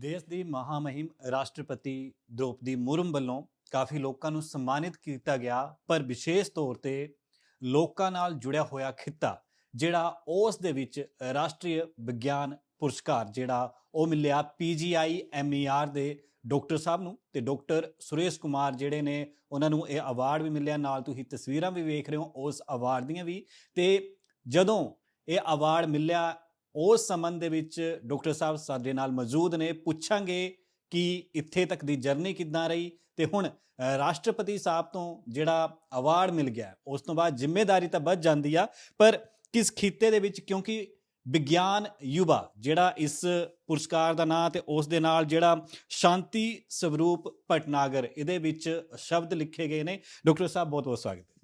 देश ਦੀ ਮਹਾਮਹਿਮ ਰਾਸ਼ਟਰਪਤੀ द्रौपदी मुर्मू ਵੱਲੋਂ ਕਾਫੀ ਲੋਕਾਂ ਨੂੰ ਸਨਮਾਨਿਤ ਕੀਤਾ ਗਿਆ, ਪਰ ਵਿਸ਼ੇਸ਼ ਤੌਰ ਤੇ ਲੋਕਾਂ ਨਾਲ ਜੁੜਿਆ ਹੋਇਆ ਖਿੱਤਾ ਜਿਹੜਾ ਉਸ ਦੇ ਵਿੱਚ ਰਾਸ਼ਟਰੀ ਵਿਗਿਆਨ ਪੁਰਸਕਾਰ ਜਿਹੜਾ ਉਹ ਮਿਲਿਆ PGI MER ਦੇ ਡਾਕਟਰ ਸਾਹਿਬ ਨੂੰ ਤੇ ਡਾਕਟਰ ਸੁਰੇਸ਼ ਕੁਮਾਰ ਜਿਹੜੇ ਨੇ ਉਹਨਾਂ ਨੂੰ ਇਹ ਅਵਾਰਡ ਵੀ ਮਿਲਿਆ। ਨਾਲ ਤੁਸੀਂ ਤਸਵੀਰਾਂ ਵੀ ਵੇਖ ਰਹੇ ਹੋ ਉਸ ਅਵਾਰਡ ਦੀਆਂ ਵੀ। ਤੇ ਜਦੋਂ ਇਹ ਅਵਾਰਡ ਮਿਲਿਆ ਉਸ ਸੰਬੰਧ ਦੇ ਵਿੱਚ ਡਾਕਟਰ ਸਾਹਿਬ ਸਾਡੇ ਨਾਲ ਮੌਜੂਦ ਨੇ, ਪੁੱਛਾਂਗੇ ਕਿ ਇੱਥੇ ਤੱਕ ਦੀ ਜਰਨੀ ਕਿੱਦਾਂ ਰਹੀ ਤੇ ਹੁਣ ਰਾਸ਼ਟਰਪਤੀ ਸਾਹਿਬ ਤੋਂ ਜਿਹੜਾ ਅਵਾਰਡ ਮਿਲ ਗਿਆ ਉਸ ਤੋਂ ਬਾਅਦ ਜ਼ਿੰਮੇਵਾਰੀ ਤਾਂ ਵੱਧ ਜਾਂਦੀ ਆ, ਪਰ ਕਿਸ ਖਿੱਤੇ ਦੇ ਵਿੱਚ, ਕਿਉਂਕਿ ਵਿਗਿਆਨ ਯੁਵਾ ਜਿਹੜਾ ਇਸ ਪੁਰਸਕਾਰ ਦਾ ਨਾਂ ਤੇ ਉਸ ਦੇ ਨਾਲ ਜਿਹੜਾ ਸ਼ਾਂਤੀ ਸਰੂਪ ਭਟਨਾਗਰ ਇਹਦੇ ਵਿੱਚ ਸ਼ਬਦ ਲਿਖੇ ਗਏ ਨੇ। ਡਾਕਟਰ ਸਾਹਿਬ ਬਹੁਤ ਬਹੁਤ ਸਵਾਗਤ ਹੈ।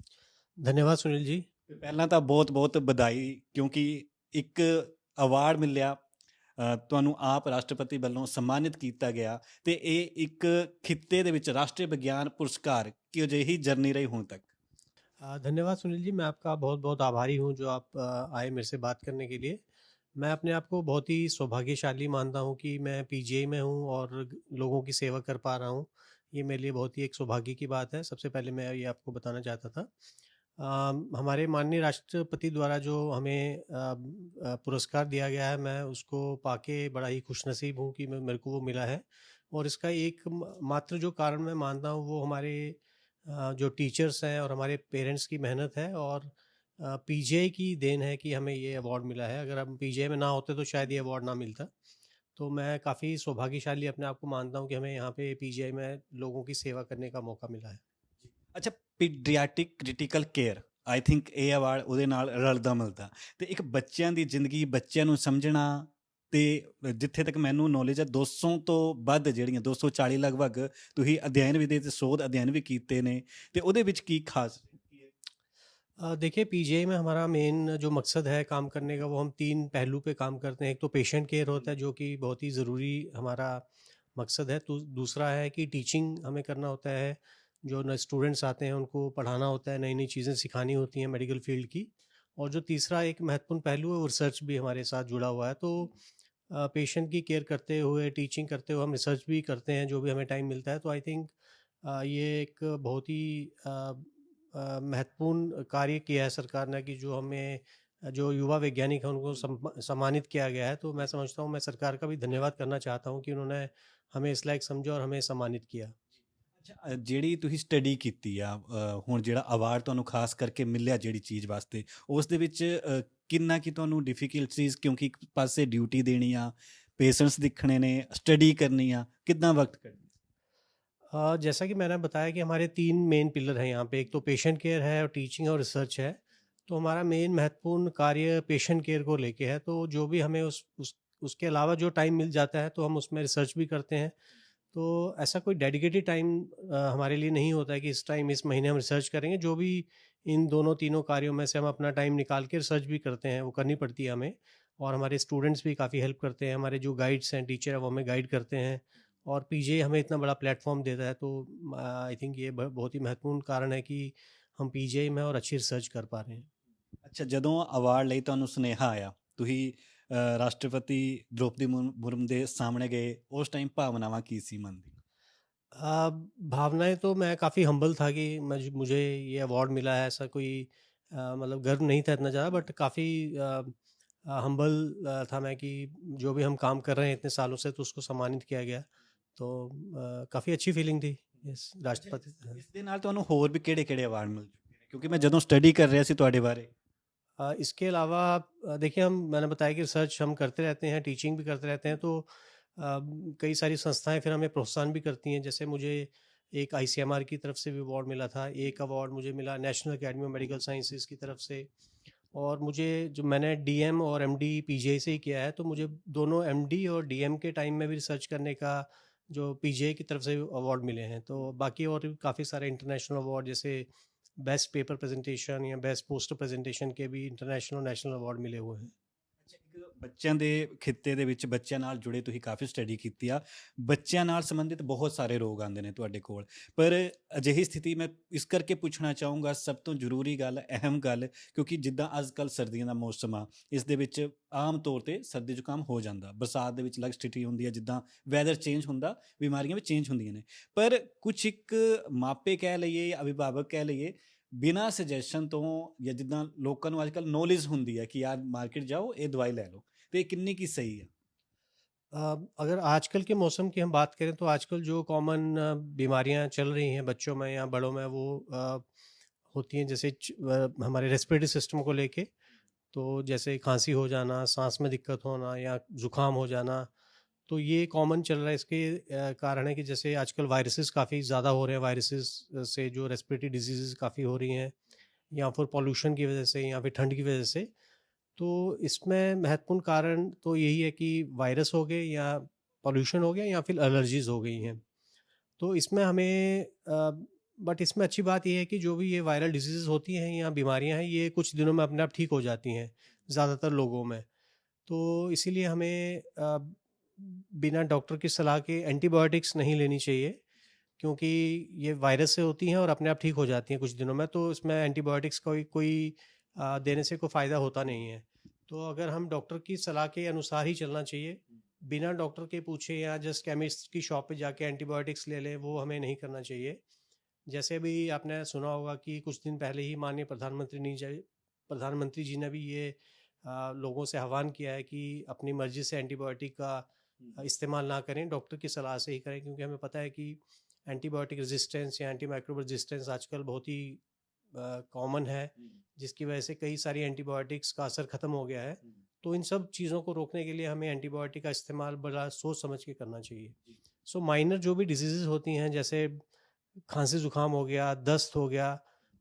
धन्यवाद सुनील जी। ਪਹਿਲਾਂ ਤਾਂ ਬਹੁਤ ਬਹੁਤ ਵਧਾਈ, ਕਿਉਂਕਿ ਇੱਕ ਅਵਾਰਡ ਮਿਲਿਆ, ਤੁਹਾਨੂੰ ਆਪ ਰਾਸ਼ਟਰਪਤੀ ਵੱਲੋਂ ਸਨਮਾਨਿਤ ਕੀਤਾ ਗਿਆ ਤੇ ਇਹ ਇੱਕ ਖਿੱਤੇ ਦੇ ਵਿੱਚ ਰਾਸ਼ਟਰੀ ਵਿਗਿਆਨ ਪੁਰਸਕਾਰ ਕਿਹੋ ਜਿਹੀ ਜਰਨੀ ਰਹੀ ਹੁਣ तक? धन्यवाद सुनील जी, मैं आपका बहुत बहुत आभारी हूँ जो आप आए मेरे से बात करने के लिए। मैं अपने आप को बहुत ही सौभाग्यशाली मानता हूँ कि मैं PGI में हूँ और लोगों की सेवा कर पा रहा हूँ। ये मेरे लिए बहुत ही एक सौभाग्य की बात है। सबसे पहले मैं ये आपको बताना चाहता था, हमारे माननीय राष्ट्रपति द्वारा जो हमें पुरस्कार दिया गया है, मैं उसको पाके बड़ा ही खुशनसीब हूँ कि मेरे को वो मिला है। और इसका एक मात्र जो कारण मैं मानता हूँ वो हमारे जो टीचर्स हैं और हमारे पेरेंट्स की मेहनत है और PGI की देन है कि हमें ये अवार्ड मिला है। अगर हम PGI में ना होते तो शायद ये अवार्ड ना मिलता। तो मैं काफ़ी सौभाग्यशाली अपने आप को मानता हूँ कि हमें यहाँ पे PGI में लोगों की सेवा करने का मौका मिला है। ਅੱਛਾ, ਪੀਡੀਆਟਿਕ ਕ੍ਰਿਟੀਕਲ ਕੇਅਰ, ਆਈ ਥਿੰਕ ਇਹ ਅਵਾਰਡ ਉਹਦੇ ਨਾਲ ਰਲਦਾ ਮਿਲਦਾ ਤੇ ਇੱਕ ਬੱਚਿਆਂ ਦੀ ਜ਼ਿੰਦਗੀ, ਬੱਚਿਆਂ ਨੂੰ ਸਮਝਣਾ ਤੇ ਜਿੱਥੇ ਤੱਕ ਮੈਨੂੰ ਨੌਲੇਜ ਹੈ 200 ਤੋਂ ਵੱਧ ਜਿਹੜੀਆਂ 240 ਲਗਭਗ ਤੁਸੀਂ ਅਧਿਐਨ ਵੀ ਦੇ ਤੇ ਸ਼ੋਧ ਅਧਿਐਨ ਵੀ ਕੀਤੇ ਨੇ ਤੇ ਉਹਦੇ ਵਿੱਚ ਕੀ ਖਾਸ? देखिए, PGI में हमारा मेन जो मकसद है काम करने का, वो हम 3 पहलू पे काम करते हैं। एक तो पेशेंट केयर होता है जो कि बहुत ही ज़रूरी हमारा मकसद है। तो दूसरा है कि टीचिंग हमें करना होता है, जो नए स्टूडेंट्स आते हैं उनको पढ़ाना होता है, नई नई चीज़ें सिखानी होती हैं मेडिकल फील्ड की। और जो तीसरा एक महत्वपूर्ण पहलू है वो रिसर्च भी हमारे साथ जुड़ा हुआ है। तो पेशेंट की केयर करते हुए, टीचिंग करते हुए हम रिसर्च भी करते हैं जो भी हमें टाइम मिलता है। तो आई थिंक ये एक बहुत ही महत्वपूर्ण कार्य किया है सरकार ने कि जो हमें जो युवा वैज्ञानिक हैं उनको सम्मानित किया गया है। तो मैं समझता हूँ, मैं सरकार का भी धन्यवाद करना चाहता हूँ कि उन्होंने हमें इस लायक समझा और हमें सम्मानित किया। ਅੱਛਾ, ਜਿਹੜੀ ਤੁਸੀਂ ਸਟੱਡੀ ਕੀਤੀ ਆ, ਹੁਣ ਜਿਹੜਾ ਅਵਾਰਡ ਤੁਹਾਨੂੰ ਖਾਸ ਕਰਕੇ ਮਿਲਿਆ ਜਿਹੜੀ ਚੀਜ਼ ਵਾਸਤੇ, ਉਸ ਦੇ ਵਿੱਚ ਕਿੰਨਾ ਕਿ ਤੁਹਾਨੂੰ ਡਿਫਿਕਲਟੀਜ਼, ਕਿਉਂਕਿ ਇੱਕ ਪਾਸੇ ਡਿਊਟੀ ਦੇਣੀ ਆ, ਪੇਸ਼ੈਂਟਸ ਦਿਖਣੇ ਨੇ, ਸਟੱਡੀ ਕਰਨੀ ਆ, ਕਿੱਦਾਂ ਵਕਤ ਕੱਢਣਾ? जैसा कि मैंने बताया कि हमारे 3 मेन पिलर हैं यहाँ पे। एक तो पेशेंट केयर है और टीचिंग और रिसर्च है। तो हमारा मेन महत्वपूर्ण कार्य पेशेंट केयर को लेके है। तो जो भी हमें उसके अलावा जो टाइम मिल जाता है तो हम उसमें रिसर्च भी करते हैं। तो ऐसा कोई डेडिकेटेड टाइम हमारे लिए नहीं होता है कि इस टाइम इस महीने हम रिसर्च करेंगे। जो भी इन दोनों तीनों कार्यों में से हम अपना टाइम निकाल के रिसर्च भी करते हैं, वो करनी पड़ती है हमें। और हमारे स्टूडेंट्स भी काफ़ी हेल्प करते हैं, हमारे जो गाइड्स हैं, टीचर हैं, वो हमें गाइड करते हैं। और PGI हमें इतना बड़ा प्लेटफॉर्म देता है। तो आई थिंक ये बहुत ही महत्वपूर्ण कारण है कि हम PGI में और अच्छी रिसर्च कर पा रहे हैं। ਅੱਛਾ, ਜਦੋਂ ਅਵਾਰਡ ਲਈ ਤੁਹਾਨੂੰ ਸੁਨੇਹਾ ਆਇਆ, ਤੁਸੀਂ ਰਾਸ਼ਟਰਪਤੀ द्रौपदी मुर्मू ਦੇ ਸਾਹਮਣੇ ਗਏ, ਉਸ ਟਾਈਮ ਭਾਵਨਾਵਾਂ ਕੀ ਸੀ ਮਨ ਦੀ? भावनाएं तो मैं काफ़ी हम्बल था कि मुझे ये अवार्ड मिला है। ऐसा कोई मतलब गर्व नहीं था इतना ज़्यादा, बट काफ़ी हम्बल था मैं कि जो भी हम काम कर रहे हैं इतने सालों से तो उसको सम्मानित किया गया। तो काफ़ी अच्छी फीलिंग थी इस राष्ट्रपति। ਇਸ ਦੇ ਨਾਲ ਤੁਹਾਨੂੰ ਹੋਰ ਵੀ ਕਿਹੜੇ-ਕਿਹੜੇ ਅਵਾਰਡ ਮਿਲ ਚੁੱਕੇ ਨੇ? ਕਿਉਂਕਿ ਮੈਂ ਜਦੋਂ ਸਟੱਡੀ ਕਰ ਰਿਹਾ ਸੀ ਤੁਹਾਡੇ ਬਾਰੇ। इसके अलावा देखिए, मैंने बताया कि रिसर्च हम करते रहते हैं, टीचिंग भी करते रहते हैं। तो कई सारी संस्थाएं फिर हमें प्रोत्साहन भी करती हैं। जैसे मुझे एक ICMR की तरफ से भी अवार्ड मिला था, एक अवार्ड मुझे मिला national academy of medical sciences की तरफ से। और मुझे जो मैंने DM और MD PGI से ही किया है, तो मुझे दोनों MD और DM के टाइम में भी रिसर्च करने का जो PGI की तरफ से अवार्ड मिले हैं। तो बाकी और काफ़ी सारे इंटरनेशनल अवार्ड, जैसे बेस्ट पेपर प्रेजेंटेशन या बेस्ट पोस्टर प्रेजेंटेशन के भी इंटरनेशनल और नेशनल अवार्ड मिले हुए हैं। ਅੱਛਾ, ਇੱਕ ਬੱਚਿਆਂ ਦੇ ਖਿੱਤੇ ਦੇ ਵਿੱਚ ਬੱਚਿਆਂ ਨਾਲ ਜੁੜੇ ਤੁਸੀਂ ਕਾਫੀ ਸਟੱਡੀ ਕੀਤੀ ਆ। ਬੱਚਿਆਂ ਨਾਲ ਸੰਬੰਧਿਤ ਬਹੁਤ ਸਾਰੇ ਰੋਗ ਆਉਂਦੇ ਨੇ ਤੁਹਾਡੇ ਕੋਲ, ਪਰ ਅਜਿਹੀ ਸਥਿਤੀ ਮੈਂ ਇਸ ਕਰਕੇ ਪੁੱਛਣਾ ਚਾਹੂੰਗਾ, ਸਭ ਤੋਂ ਜ਼ਰੂਰੀ ਗੱਲ, ਅਹਿਮ ਗੱਲ, ਕਿਉਂਕਿ ਜਿੱਦਾਂ ਅੱਜ ਕੱਲ੍ਹ ਸਰਦੀਆਂ ਦਾ ਮੌਸਮ ਆ, ਇਸ ਦੇ ਵਿੱਚ ਆਮ ਤੌਰ ਤੇ ਸਰਦੀ ਜ਼ੁਕਾਮ ਹੋ ਜਾਂਦਾ, ਬਰਸਾਤ ਦੇ ਵਿੱਚ ਅਲੱਗ ਸਥਿਤੀ ਹੁੰਦੀ ਹੈ, ਜਿੱਦਾਂ ਵੈਦਰ ਚੇਂਜ ਹੁੰਦਾ ਬਿਮਾਰੀਆਂ ਵੀ ਚੇਂਜ ਹੁੰਦੀਆਂ ਨੇ। ਪਰ ਕੁਛ ਇੱਕ ਮਾਪੇ ਕਹਿ ਲਈਏ ਜਾਂ ਅਭਿਭਾਵਕ ਕਹਿ ਲਈਏ, ਬਿਨਾਂ ਸਜੈਸ਼ਨ ਤੋਂ, ਜਾਂ ਜਿੱਦਾਂ ਲੋਕਾਂ ਨੂੰ ਅੱਜ ਕੱਲ੍ਹ ਨੌਲੇਜ ਹੁੰਦੀ ਹੈ ਕਿ ਯਾਰ ਮਾਰਕੀਟ ਜਾਓ ਇਹ ਦਵਾਈ ਲੈ ਲਓ, तो ये कितनी की सही है? अगर आजकल के मौसम की हम बात करें तो आजकल जो कॉमन बीमारियां चल रही हैं बच्चों में या बड़ों में वो होती हैं, जैसे हमारे रेस्पिरेटरी सिस्टम को लेके। तो जैसे खांसी हो जाना, सांस में दिक्कत होना या ज़ुकाम हो जाना, तो ये कॉमन चल रहा है। इसके कारण है कि जैसे आजकल वायरसेस काफ़ी ज़्यादा हो रहे हैं, वायरसेस से जो रेस्पिरेटरी डिजीज़ काफ़ी हो रही हैं, या फिर पॉल्यूशन की वजह से या फिर ठंड की वजह से। तो इसमें महत्वपूर्ण कारण तो यही है कि वायरस हो गए या पॉल्यूशन हो गया या फिर एलर्जीज़ हो गई हैं। तो इसमें हमें बट इसमें अच्छी बात ये है कि जो भी ये वायरल डिजीज़ होती हैं या बीमारियां हैं, ये कुछ दिनों में अपने आप ठीक हो जाती हैं ज़्यादातर लोगों में। तो इसीलिए हमें बिना डॉक्टर की सलाह के एंटीबायोटिक्स नहीं लेनी चाहिए, क्योंकि ये वायरस से होती हैं और अपने आप ठीक हो जाती हैं कुछ दिनों में। तो इसमें एंटीबायोटिक्स कोई कोई देने से कोई फ़ायदा होता नहीं है। तो अगर हम डॉक्टर की सलाह के अनुसार ही चलना चाहिए, बिना डॉक्टर के पूछे या जस्ट केमिस्ट की शॉप पे जाके एंटीबायोटिक्स ले लें, वो हमें नहीं करना चाहिए। जैसे भी आपने सुना होगा कि कुछ दिन पहले ही माननीय प्रधानमंत्री जी ने भी ये लोगों से आह्वान किया है कि अपनी मर्जी से एंटीबायोटिक का इस्तेमाल ना करें, डॉक्टर की सलाह से ही करें। क्योंकि हमें पता है कि एंटीबायोटिक रेजिस्टेंस या एंटीमाइक्रोबियल रेजिस्टेंस आजकल बहुत ही कॉमन है, जिसकी वजह से कई सारी एंटीबायोटिक्स का असर ख़त्म हो गया है। तो इन सब चीज़ों को रोकने के लिए हमें एंटीबायोटिक का इस्तेमाल बड़ा सोच समझ के करना चाहिए। सो माइनर जो भी डिजीज़ होती हैं, जैसे खांसी ज़ुकाम हो गया, दस्त हो गया,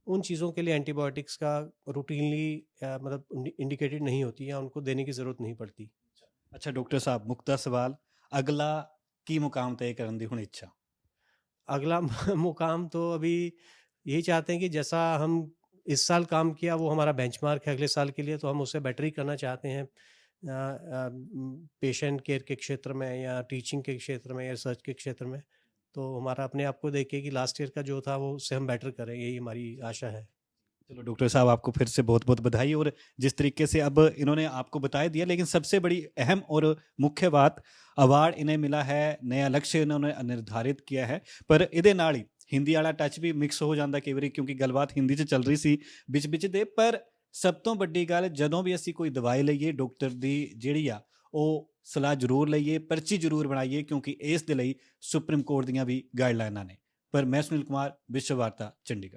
उन चीज़ों के लिए एंटीबायोटिक्स का रूटीनली मतलब इंडिकेटेड नहीं होती या उनको देने की ज़रूरत नहीं पड़ती। अच्छा डॉक्टर साहब, मुक्ता सवाल, अगला की मुकाम तय करने की हुण इच्छा? अगला मुकाम तो अभी यही चाहते हैं कि जैसा हम इस साल काम किया वो हमारा बेंचमार्क है अगले साल के लिए, तो हम उससे बेटर ही करना चाहते हैं पेशेंट केयर के क्षेत्र में या टीचिंग के क्षेत्र में या रिसर्च के क्षेत्र में। तो हमारा अपने आप को देख के कि लास्ट ईयर का जो था वो उससे हम बेटर करें, यही हमारी आशा है। चलो डॉक्टर साहब, आपको फिर से बहुत बहुत बधाई। और जिस तरीके से अब इन्होंने आपको बता दिया, लेकिन सबसे बड़ी अहम और मुख्य बात, अवार्ड इन्हें मिला है, नया लक्ष्य इन्होंने निर्धारित किया है। पर ਇਹਦੇ ਨਾਲ ਹੀ ਹਿੰਦੀ ਵਾਲਾ ਟੱਚ ਵੀ ਮਿਕਸ ਹੋ ਜਾਂਦਾ ਕਈ ਵਾਰੀ, ਕਿਉਂਕਿ ਗੱਲਬਾਤ ਹਿੰਦੀ 'ਚ ਚੱਲ ਰਹੀ ਸੀ ਵਿੱਚ ਦੇ। ਪਰ ਸਭ ਤੋਂ ਵੱਡੀ ਗੱਲ, ਜਦੋਂ ਵੀ ਅਸੀਂ ਕੋਈ ਦਵਾਈ ਲਈਏ, ਡਾਕਟਰ ਦੀ ਜਿਹੜੀ ਆ ਉਹ ਸਲਾਹ ਜ਼ਰੂਰ ਲਈਏ, ਪਰਚੀ ਜ਼ਰੂਰ ਬਣਾਈਏ, ਕਿਉਂਕਿ ਇਸ ਦੇ ਲਈ ਸੁਪਰੀਮ ਕੋਰਟ ਦੀਆਂ ਵੀ ਗਾਈਡਲਾਈਨਾਂ ਨੇ। ਪਰ ਮੈਂ ਸੁਨੀਲ ਕੁਮਾਰ, ਵਿਸ਼ਵ ਵਾਰਤਾ, ਚੰਡੀਗੜ੍ਹ।